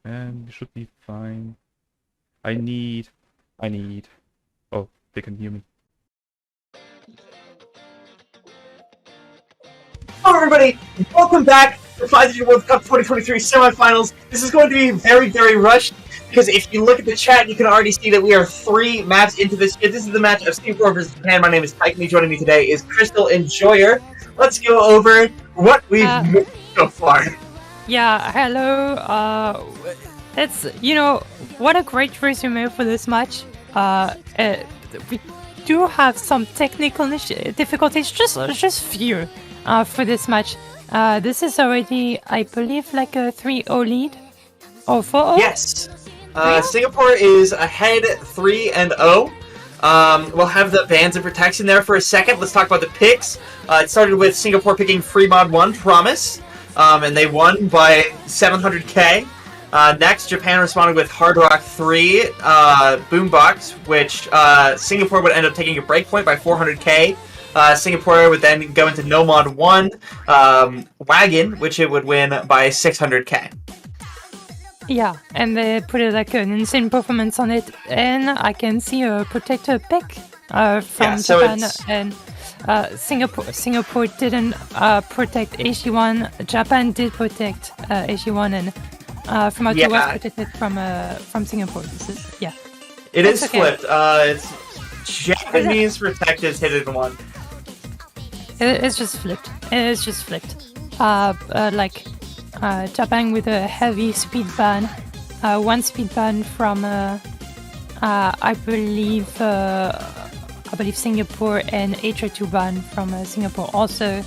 and we should be fine. I need... Oh, they can hear me. Hello everybody, welcome back to 5WC World Cup 2023 Semifinals. This is going to be very, very rushed, because if you look at the chat, you can already see that we are 3 maps into this. This is the match of Singapore versus Japan. My name is Tyke, joining me today is Crystal and Joyer. Let's go over what we've missed so far. Yeah, hello. It's, what a great resume for this match. We do have some technical difficulties, just few, for this match. This is already, I believe, like a 3-0 lead, or 4-0? Yes. Singapore is ahead 3-0. We'll have the bans and protection there for a second. Let's talk about the picks. It started with Singapore picking Free Mod 1 Promise, and they won by 700k. Next, Japan responded with Hard Rock 3 Boombox, which Singapore would end up taking a breakpoint by 400k. Singapore would then go into No Mod 1 Wagon, which it would win by 600k. Yeah, and they put like an insane performance on it, and I can see a protector pick from Japan, and Singapore didn't protect HE1. Japan did protect HE1, and from was protected from Singapore. This is It is flipped. It's Japanese protected hidden one. It's just flipped. It's just flipped. Japan with a heavy speed ban, 1 speed ban from I believe Singapore, and HO2 ban from Singapore also.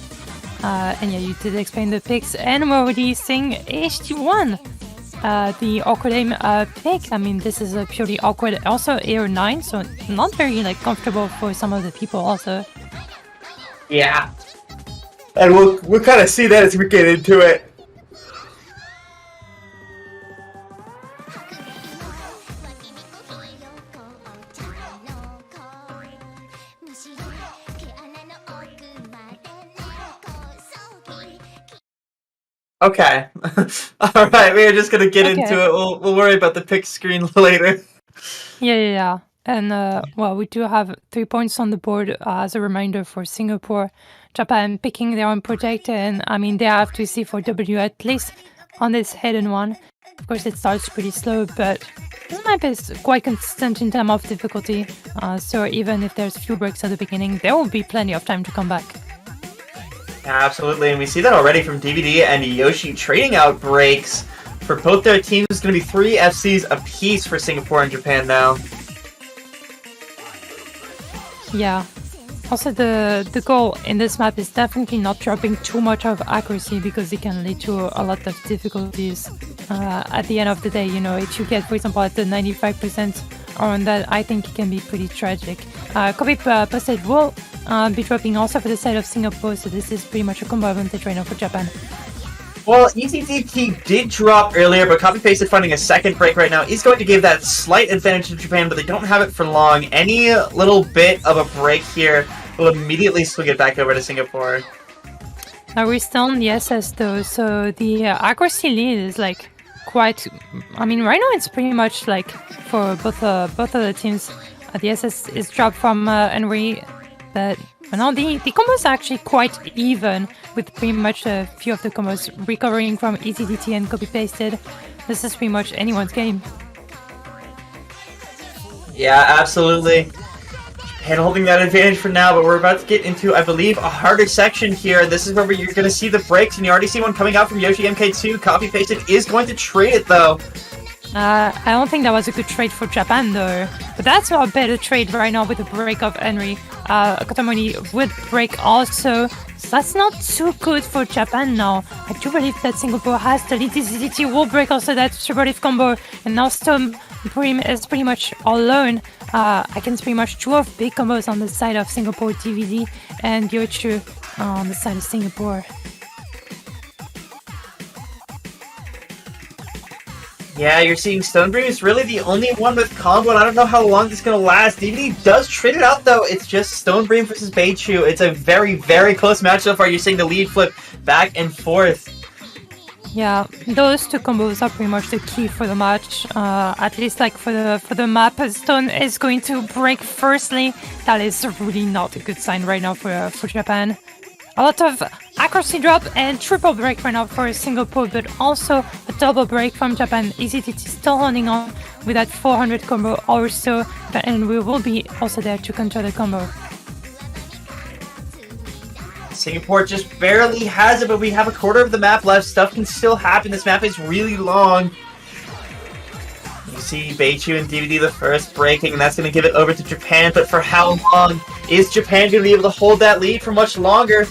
And yeah, you did explain the picks, and we're already seeing HT1, the awkward aim pick. I mean, this is a purely awkward, also AO9, so not very comfortable for some of the people also. Yeah, and we'll kind of see that as we get into it. Okay. Alright, we're just gonna get into it. We'll worry about the pick screen later. Yeah. And, well, we do have 3 points on the board as a reminder for Singapore. Japan picking their own protect, and, I mean, they have to see 4W at least on this hidden one. Of course, it starts pretty slow, but this map is quite consistent in terms of difficulty. So even if there's few breaks at the beginning, there will be plenty of time to come back. Absolutely, and we see that already from DVD and Yoshi trading out breaks for both their teams. It's going to be 3 FCs apiece for Singapore and Japan now. Yeah. Also, the goal in this map is definitely not dropping too much of accuracy, because it can lead to a lot of difficulties at the end of the day. If you get, for example, at the 95% on that, I think it can be pretty tragic. Copy posted will be dropping also for the side of Singapore, so this is pretty much a combo advantage right now for Japan. Well, ECTP did drop earlier, but Copy Pasted finding a second break right now is going to give that slight advantage to Japan, but they don't have it for long. Any little bit of a break here will immediately swing it back over to Singapore. Now we're still on the SS though, so the accuracy lead is quite... I mean, right now it's pretty much for both of the teams. The SS is dropped from Henry, but now the combos are actually quite even, with pretty much a few of the combos recovering from ECDT and copy pasted. This is pretty much anyone's game. Yeah, absolutely. Japan holding that advantage for now, but we're about to get into, I believe, a harder section here. This is where you're going to see the breaks, and you already see one coming out from Yoshi MK2. Copy pasted is going to trade it though. I don't think that was a good trade for Japan though, but that's a better trade right now with the break of Henry. Kotomoni would break also, so that's not too good for Japan now. I do believe that Singapore has the lead. DCDT will break also that triple leaf combo, and now Storm is pretty much all alone against pretty much 2 of big combos on the side of Singapore, DVD and Yochu on the side of Singapore. Yeah, you're seeing Stonebream is really the only one with combo, and I don't know how long this is going to last. DVD does trade it out, though. It's just Stonebream versus Beichu. It's a very, very close match so far. You're seeing the lead flip back and forth. Yeah, those two combos are pretty much the key for the match. At least like for the map, Stone is going to break firstly. That is really not a good sign right now for Japan. A lot of accuracy drop and triple break right now for Singapore, but also a double break from Japan. EZTT still holding on with that 400 combo or so, and we will be also there to counter the combo. Singapore just barely has it, but we have a quarter of the map left. Stuff can still happen. This map is really long. You see Beichu and DVD the first breaking, and that's going to give it over to Japan. But for how long? Is Japan going to be able to hold that lead for much longer?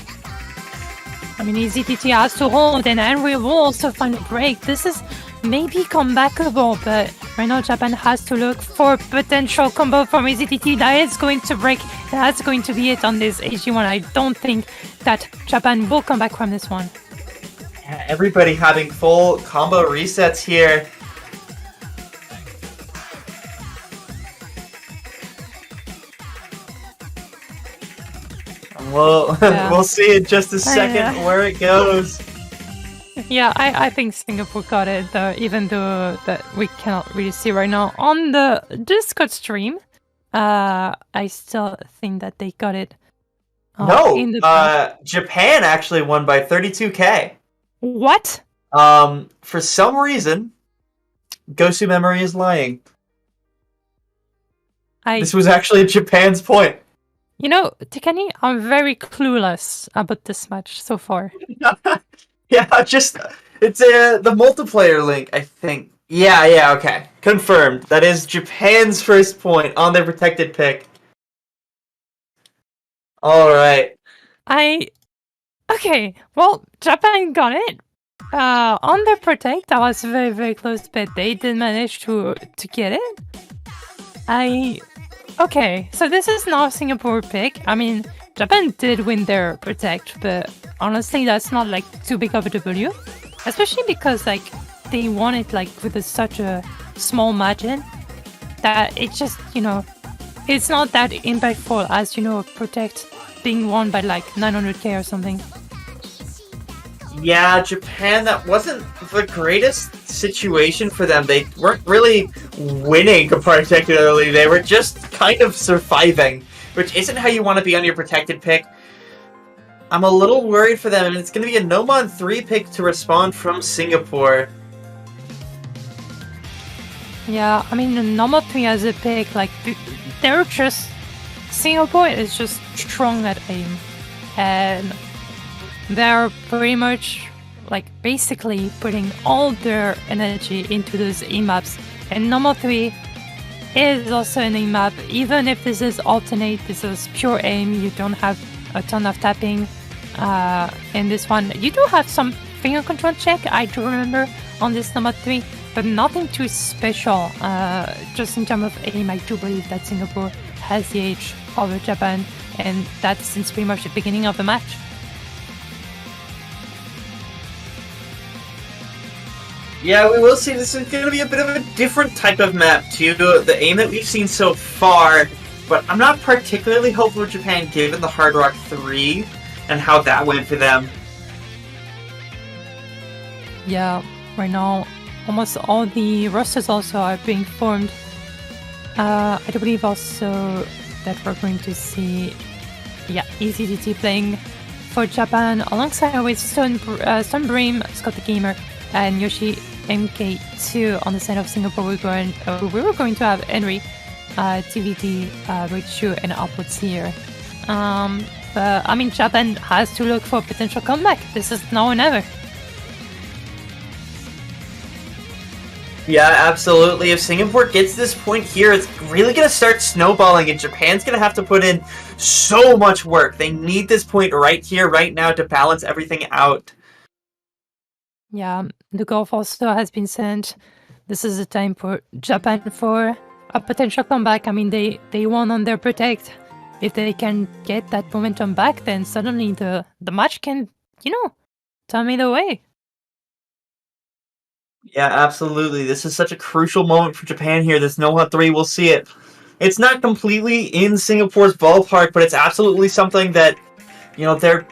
I mean, EZTT has to hold, and Henry will also find a break. This is maybe comebackable, but right now Japan has to look for potential combo from EZTT that is going to break. That's going to be it on this HG1. I don't think that Japan will come back from this one. Yeah, everybody having full combo resets here. We'll see in just a second where it goes. Yeah, I think Singapore got it, even though that we cannot really see right now on the Discord stream. I still think that they got it. Japan actually won by 32k. What? For some reason, Gosu Memory is lying. This was actually Japan's point. You know, Tikani, I'm very clueless about this match so far. Yeah, it's the multiplayer link, I think. Yeah, okay. Confirmed. That is Japan's first point on their protected pick. Alright. Okay, well, Japan got it. On their protect, that was very, very close, but they did manage to get it. Okay, so this is now a Singapore pick. I mean, Japan did win their protect, but honestly, that's not like too big of a W. Especially because like they won it like with such a small margin that it just, it's not that impactful as, protect being won by like 900k or something. Yeah, Japan, that wasn't the greatest situation for them. They weren't really winning particularly. They were just kind of surviving, which isn't how you want to be on your protected pick. I'm a little worried for them, and it's going to be a Nomon 3 pick to respond from Singapore. Yeah, I mean, Nomon 3 as a pick, like, they're just... Singapore is just strong at aim. And they're pretty much, like, basically putting all their energy into those aim maps. And Nomon 3 is also an aim map. Even if this is alternate, this is pure aim, you don't have a ton of tapping. In this one, you do have some finger control check, I do remember, on this Nomon 3, but nothing too special. Just in terms of aim, I do believe that Singapore has the edge over Japan, and that's since pretty much the beginning of the match. Yeah, we will see. This is going to be a bit of a different type of map to the aim that we've seen so far, but I'm not particularly hopeful for Japan given the Hard Rock 3 and how that went for them. Yeah, right now, almost all the rosters also are being formed. I do believe also that we're going to see, EZTT playing for Japan alongside with Sunbream, Scott the Gamer, and Yoshi MK2 on the side of Singapore. We were going to have Henry, TVD, Richu, and Upwards here. But I mean, Japan has to look for a potential comeback. This is now or never. Yeah, absolutely. If Singapore gets this point here, it's really going to start snowballing, and Japan's going to have to put in so much work. They need this point right here, right now, to balance everything out. Yeah, the golf also has been sent. This is the time for Japan for a potential comeback. I mean, they won on their protect. If they can get that momentum back, then suddenly the match can, turn either way. Yeah, absolutely. This is such a crucial moment for Japan here. This Noha 3, we'll see it. It's not completely in Singapore's ballpark, but it's absolutely something that, they're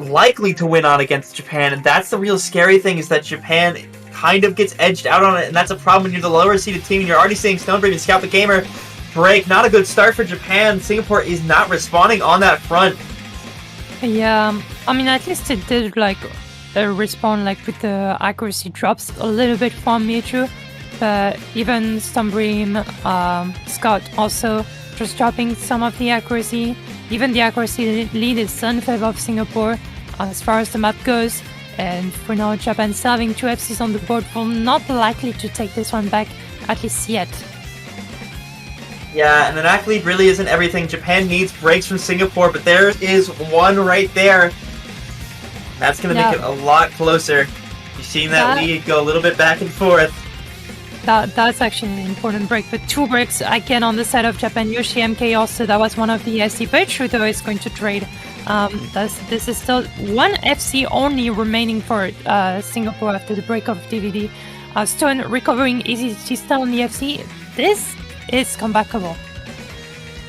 likely to win on against Japan, and that's the real scary thing, is that Japan kind of gets edged out on it, and that's a problem when you're the lower seeded team, and you're already seeing Stonebrave and Scout the Gamer break. Not a good start for Japan. Singapore is not responding on that front. Yeah, I mean, at least it did like respond like with the accuracy drops a little bit from Mewtwo, but even Stonebrave, Scott also just dropping some of the accuracy. Even the accuracy lead is in favor of Singapore as far as the map goes. And for now, Japan still having 2 FCs on the board, will not likely to take this one back, at least yet. Yeah, and an athlete really isn't everything. Japan needs breaks from Singapore, but there is one right there. That's going to make it a lot closer. You're seeing that lead go a little bit back and forth. That's actually an important break, but 2 breaks again on the side of Japan. Yoshi MK also, that was one of the SC, but Shudo is going to trade. This is still 1 FC only remaining for Singapore after the break of DVD. Stone recovering EZT still on the FC. This is comebackable.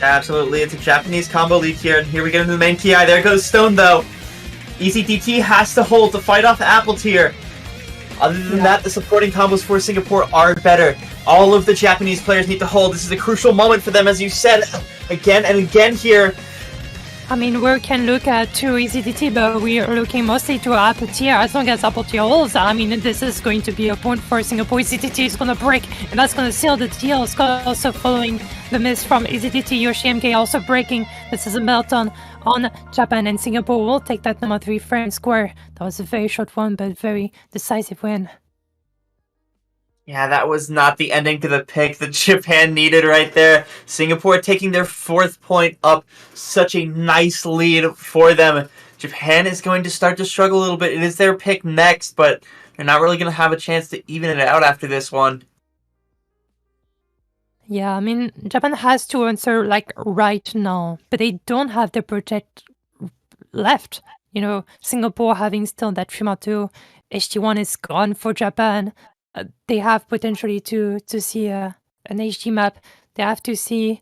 Absolutely, it's a Japanese combo lead here, and here we get into the main TI. There goes Stone, though. EZTT has to hold to fight off Apple Tier. Other than that, the supporting combos for Singapore are better. All of the Japanese players need to hold. This is a crucial moment for them, as you said, again and again here. I mean, we can look at 2 EZTT, but we are looking mostly to Apple Tier. As long as Apple Tier holds, I mean, this is going to be a point for Singapore. EZTT is going to break, and that's going to seal the deal. Scott also following the miss from EZTT. Yoshi MK also breaking. This is a meltdown on Japan, and Singapore will take that number 3 frame square. That was a very short one, but very decisive win. Yeah, that was not the ending to the pick that Japan needed right there. Singapore taking their 4th point up. Such a nice lead for them. Japan is going to start to struggle a little bit. It is their pick next, but they're not really going to have a chance to even it out after this one. Yeah, I mean, Japan has to answer like right now, but they don't have the project left. You know, Singapore having still that Shimato, HT1 is gone for Japan. They have potentially to see an HD map. They have to see.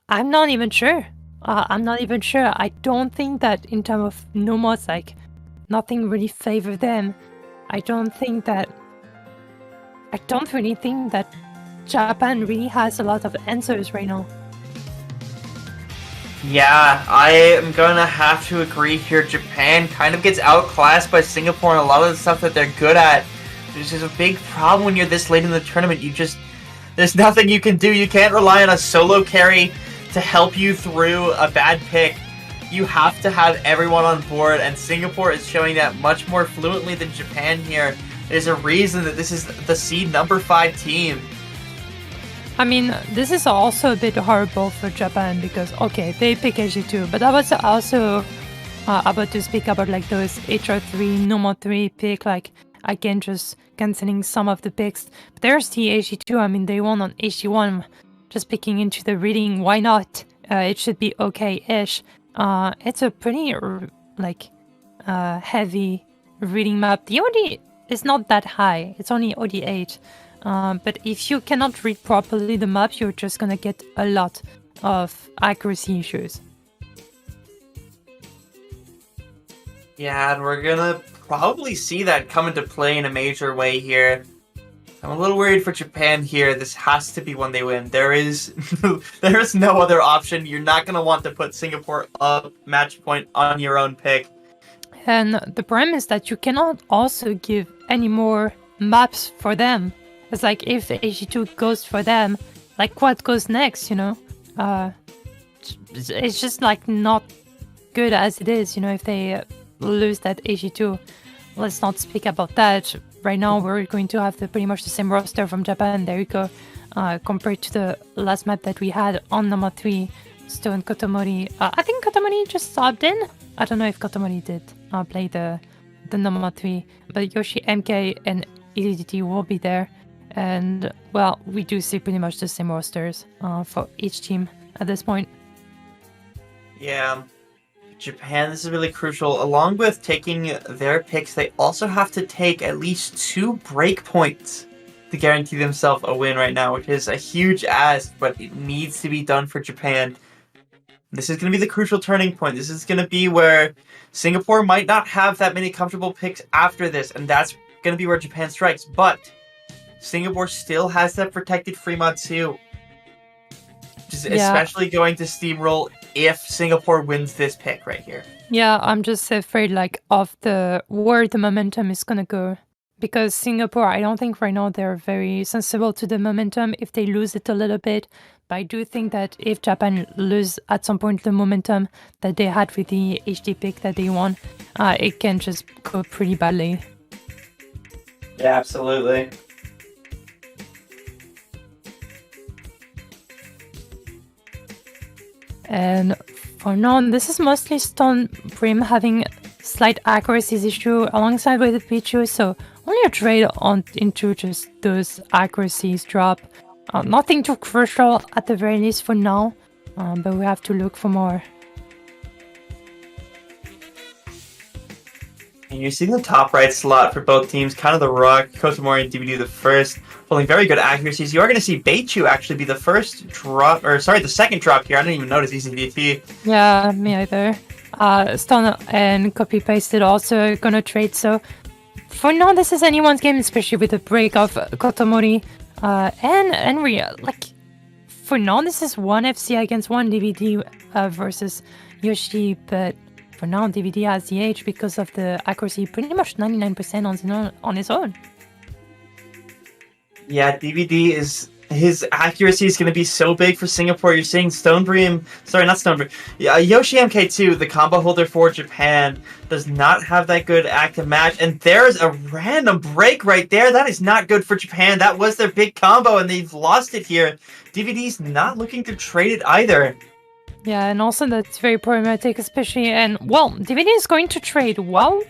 I'm not even sure. I don't think that in terms of Nomos, like, nothing really favor them. I don't really think that Japan really has a lot of answers right now. Yeah, I am gonna have to agree here. Japan kind of gets outclassed by Singapore and a lot of the stuff that they're good at. This is a big problem when you're this late in the tournament. There's nothing you can do. You can't rely on a solo carry to help you through a bad pick. You have to have everyone on board, and Singapore is showing that much more fluently than Japan here. There's a reason that this is the seed number 5 team. I mean, this is also a bit horrible for Japan because, okay, they pick AG2, but I was also about to speak about like those HR3, Nomo 3 pick, like, again, just cancelling some of the picks. But there's the AG2, I mean, they won on AG1, just picking into the reading, why not? It should be okay-ish. It's a pretty, like, heavy reading map. The OD is not that high, it's only OD 8. But if you cannot read properly the map, you're just gonna get a lot of accuracy issues. Yeah, and we're gonna probably see that come into play in a major way here. I'm a little worried for Japan here. This has to be when they win. There is no other option. You're not gonna want to put Singapore up match point on your own pick. And the problem is that you cannot also give any more maps for them. It's like if AG2 goes for them, like what goes next, you know? It's just like not good as it is, you know, if they lose that AG2. Let's not speak about that. Right now we're going to have pretty much the same roster from Japan, there you go, compared to the last map that we had on number 3, Stone Kotomori. I think Kotomori just subbed in. I don't know if Kotomori did play the number 3, but Yoshi, MK, and EDT will be there. And, well, we do see pretty much the same rosters for each team at this point. Yeah, Japan, this is really crucial. Along with taking their picks, they also have to take at least 2 break points to guarantee themselves a win right now, which is a huge ask, but it needs to be done for Japan. This is going to be the crucial turning point. This is going to be where Singapore might not have that many comfortable picks after this, and that's going to be where Japan strikes. But Singapore still has that protected free mod 2, which is especially going to steamroll if Singapore wins this pick right here. Yeah, I'm just afraid of where the momentum is gonna go. Because Singapore, I don't think right now they're very sensible to the momentum if they lose it a little bit. But I do think that if Japan lose at some point the momentum that they had with the HD pick that they won, it can just go pretty badly. Yeah, absolutely. And for now, this is mostly Stone Brim having slight accuracies issue alongside with the Pichu, so only a trade into just those accuracies drop. Nothing too crucial at the very least for now, but we have to look for more. And you're seeing the top right slot for both teams, kind of the rock, Kotomori and DVD the first, holding very good accuracies. You are going to see Beichu actually be the the second drop here. I didn't even notice ECDT. Yeah, me either. Stone and copy pasted also gonna trade, so for now this is anyone's game, especially with the break of Kotomori and Henry. For now this is one FC against one DVD versus Yoshi, but for now DVD has the edge because of the accuracy, pretty much 99% on his own. Yeah, DVD his accuracy is going to be so big for Singapore. You're seeing Yoshi MK2, the combo holder for Japan, does not have that good active match. And there's a random break right there. That is not good for Japan. That was their big combo, and they've lost it here. DVD's not looking to trade it either. Yeah, and also that's very problematic, especially, and, well, DVD is going to trade well,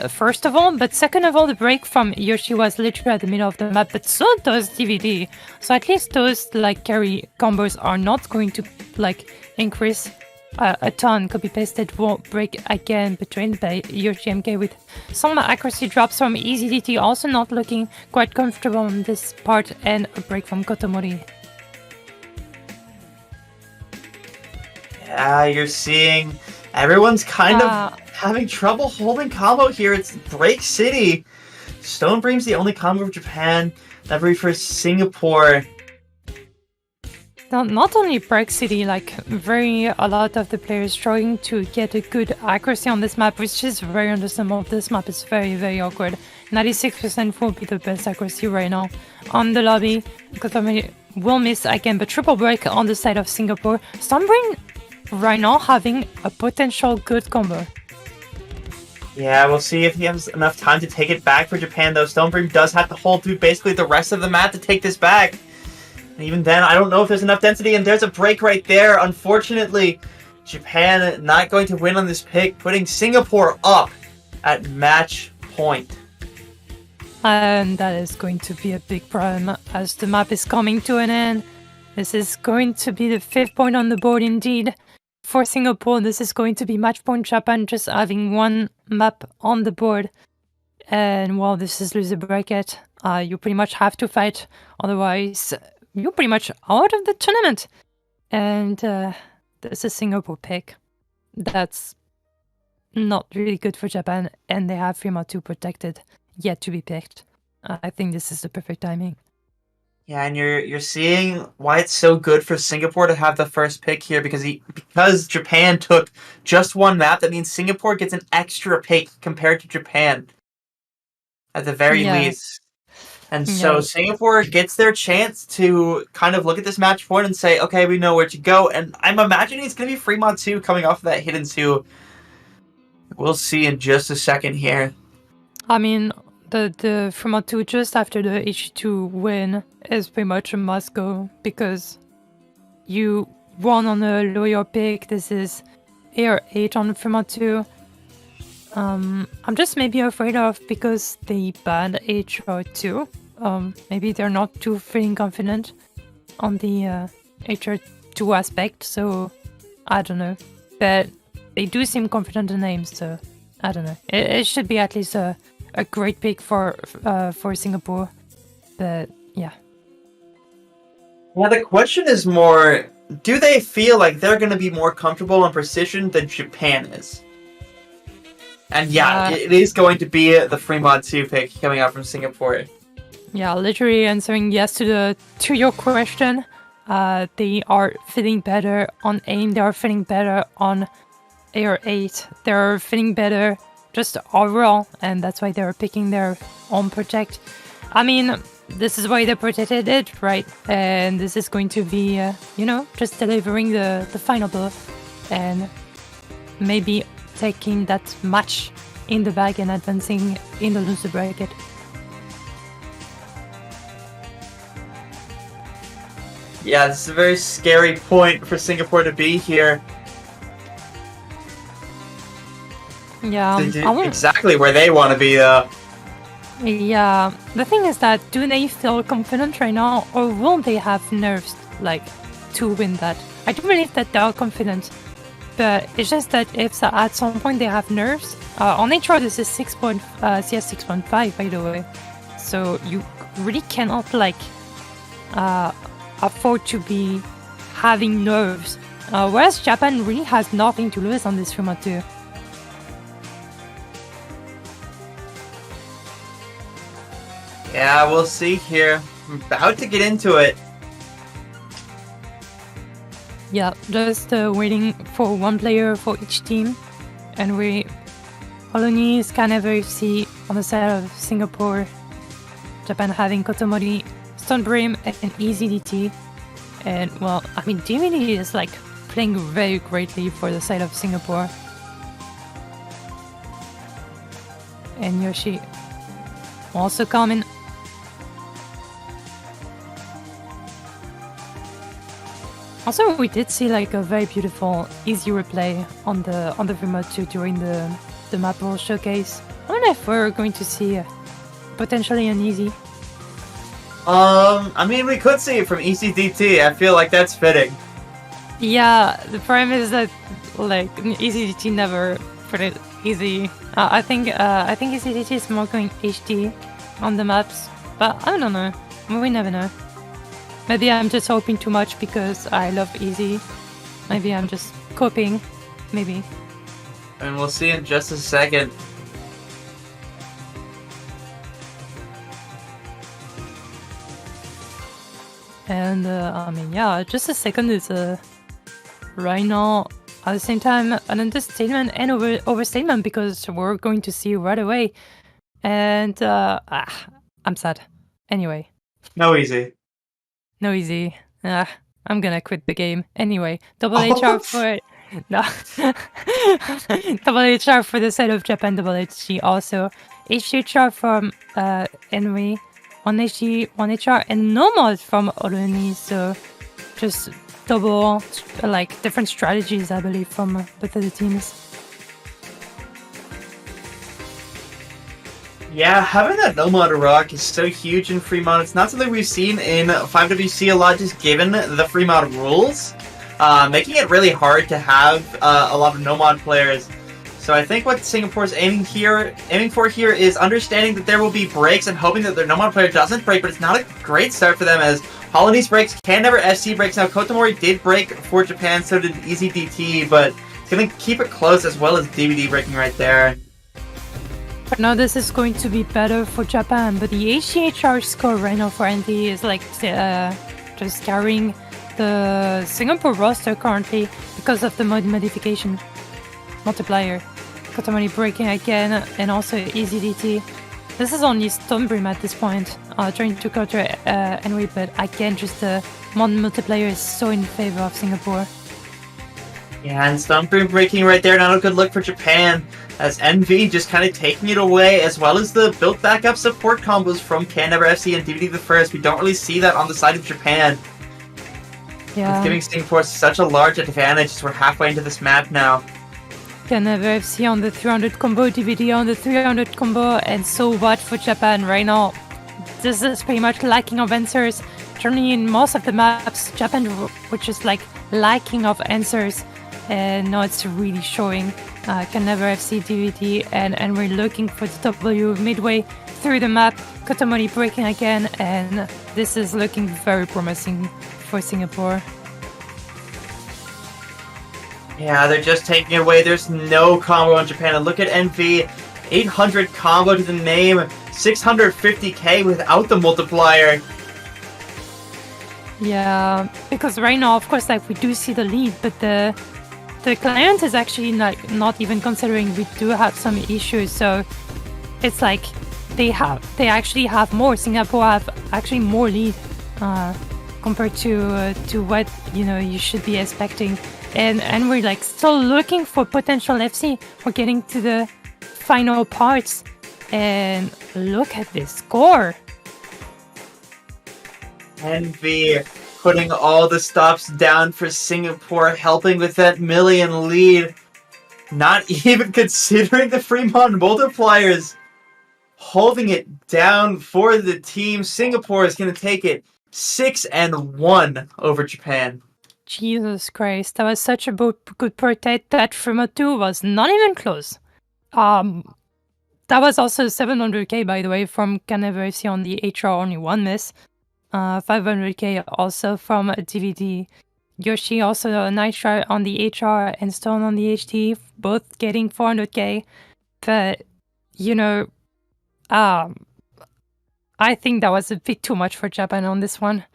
first of all, but second of all, the break from Yoshi was literally at the middle of the map, but so does DVD. So at least those, carry combos are not going to, increase a ton. Copy-pasted won't break again, betrayed by Yoshi MK with some accuracy drops from EasyDT, also not looking quite comfortable on this part, and a break from Kotomori. Yeah, you're seeing everyone's kind of having trouble holding combo here. It's Break City. Stone Bream's the only combo for Japan. Every for Singapore. Not only Break City, a lot of the players trying to get a good accuracy on this map, which is very understandable. This map is very, very awkward. 96% will be the best accuracy right now on the lobby. Kotomori will miss again, but triple break on the side of Singapore. Stone Bream right now having a potential good combo. Yeah, we'll see if he has enough time to take it back for Japan, though. Stone Bream does have to hold through basically the rest of the map to take this back. And even then, I don't know if there's enough density, and there's a break right there. Unfortunately, Japan not going to win on this pick, putting Singapore up at match point. And that is going to be a big problem as the map is coming to an end. This is going to be the 5th point on the board indeed. For Singapore, this is going to be match point Japan just having one map on the board. And while this is loser bracket, you pretty much have to fight. Otherwise, you're pretty much out of the tournament. And this is Singapore pick. That's not really good for Japan. And they have Fremont 2 protected, yet to be picked. I think this is the perfect timing. Yeah, and you're seeing why it's so good for Singapore to have the first pick here, because Japan took just one map. That means Singapore gets an extra pick compared to Japan, at the very least. And so Singapore gets their chance to kind of look at this match point and say, okay, we know where to go. And I'm imagining it's going to be Fremont 2 coming off of that hidden 2. We'll see in just a second here. I mean, the Fremont 2 just after the H2 win is pretty much a must go, because you won on a lower pick. This is AR8 on Fremont 2. I'm just maybe afraid of, because they banned HR2. Maybe they're not too feeling confident on the HR2 aspect, so I don't know. But they do seem confident in names, so I don't know. It should be at least a great pick for Singapore, but yeah. Yeah, the question is more, do they feel like they're going to be more comfortable in precision than Japan is? And yeah, it is going to be the Fremont 2 pick coming out from Singapore. Yeah, literally answering yes to your question. They are feeling better on aim. They are feeling better on Air 8. They're feeling better just overall, and that's why they're picking their own project. I mean, this is why they protected it, right? And this is going to be, just delivering the final blow and maybe taking that match in the bag and advancing in the loser bracket. Yeah, this is a very scary point for Singapore to be here. Yeah, exactly where they want to be, though. Yeah, the thing is that do they feel confident right now, or will they have nerves to win that? I do believe that they are confident, but it's just that if at some point they have nerves. On HR this is CS 6.5 by the way, so you really cannot afford to be having nerves. Whereas Japan really has nothing to lose on this Fremont 2. Yeah, we'll see here. I'm about to get into it. Yeah, just waiting for one player for each team. And we Polonies, 5WC on the side of Singapore. Japan having Kotomori, Stonebrim, and EasyDT. And well, I mean, DVD is playing very greatly for the side of Singapore. And Yoshi also coming. Also, we did see a very beautiful easy replay on the remote 2 during the map rule showcase. I don't know if we're going to see potentially an easy. I mean, we could see it from ECDT. I feel like that's fitting. Yeah, the problem is that ECDT never put it easy. I think ECDT is more going HD on the maps, but I don't know. We never know. Maybe I'm just hoping too much because I love easy. Maybe I'm just coping. Maybe. And we'll see in just a second. And I mean, yeah, just a second is right now at the same time an understatement and overstatement because we're going to see right away. And I'm sad. Anyway. No easy. No easy. I'm gonna quit the game. Anyway, double HR for no. Double HR for the side of Japan, double HG also. HHR from Henry, 1HG, 1HR, and no mod from Oluni, so just double, different strategies, I believe, from both of the teams. Yeah, having that no-mod rock is so huge in Fremont. It's not something we've seen in 5WC a lot, just given the Fremont rules, making it really hard to have a lot of no-mod players. So I think what Singapore's aiming for here is understanding that there will be breaks and hoping that their no-mod player doesn't break, but it's not a great start for them as Polonies breaks, Can-Never FC breaks. Now Kotomori did break for Japan, so did EasyDT, but it's going to keep it close as well as DVD breaking right there. But now this is going to be better for Japan, but the HCHR score right now for NT is just carrying the Singapore roster currently because of the mod modification multiplier. Kotomori breaking again, and also EasyDT. This is only Stonebrim at this point, trying to counter Henry, but again, just the mod multiplier is so in favor of Singapore. Yeah, and Stonebrim breaking right there, not a good look for Japan, as NV just kind of taking it away, as well as the built back up support combos from Can-Never FC and DVD the First. We don't really see that on the side of Japan. Yeah. It's giving Singapore such a large advantage as we're halfway into this map now. Can-Never FC on the 300 combo, DVD on the 300 combo, and so what for Japan right now? This is pretty much lacking of answers. Generally in most of the maps, Japan which just lacking of answers, and now it's really showing. Can-Never FC, DVD, and we're looking for the W midway through the map. Kotomori breaking again, and this is looking very promising for Singapore. Yeah, they're just taking it away. There's no combo on Japan. And look at NV. 800 combo to the name. 650k without the multiplier. Yeah, because right now, of course, like we do see the lead, but the client is actually not even considering we do have some issues. So it's like they actually have more. Singapore have actually more lead compared to what you should be expecting. And we're like still looking for potential FC. We're getting to the final parts, and look at this score. NV putting all the stops down for Singapore, helping with that million lead. Not even considering the Fremont multipliers. Holding it down for the team. Singapore is going to take it 6-1 over Japan. Jesus Christ, that was such a good protect. That Fremont 2 was not even close. That was also 700k, by the way, from Canavesi on the HR, only one miss. 500k also from DVD. Yoshi also a nice try on the HR and Stone on the HT, both getting 400k. But, I think that was a bit too much for Japan on this one.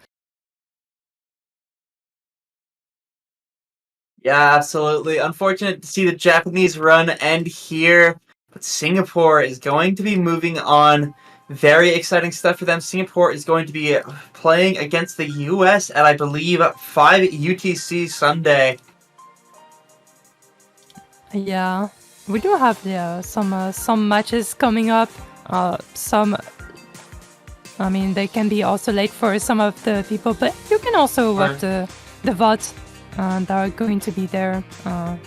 Yeah, absolutely. Unfortunate to see the Japanese run end here, but Singapore is going to be moving on. Very exciting stuff for them. Singapore is going to be playing against the US at, I believe, 5 UTC Sunday. Yeah, we do have some matches coming up. They can be also late for some of the people, but you can also watch the VODs that are going to be there.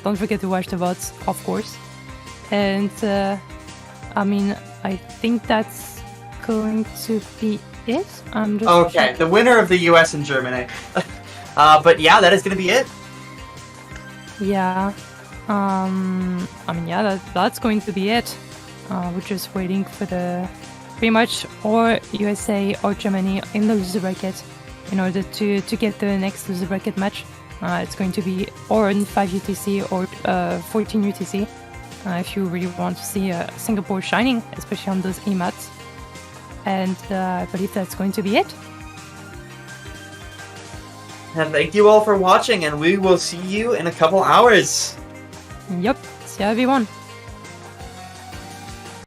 Don't forget to watch the VODs, of course. And I think that's going to be it. I'm just okay. The winner of the US and Germany. But yeah, that is going to be it. Yeah. That's going to be it. We're just waiting for the pretty much or USA or Germany in the loser bracket in order to get the next loser bracket match. It's going to be or in 5 UTC or 14 UTC. If you really want to see Singapore shining, especially on those EMATs. And I believe that's going to be it. And thank you all for watching, and we will see you in a couple hours. Yep. See you everyone.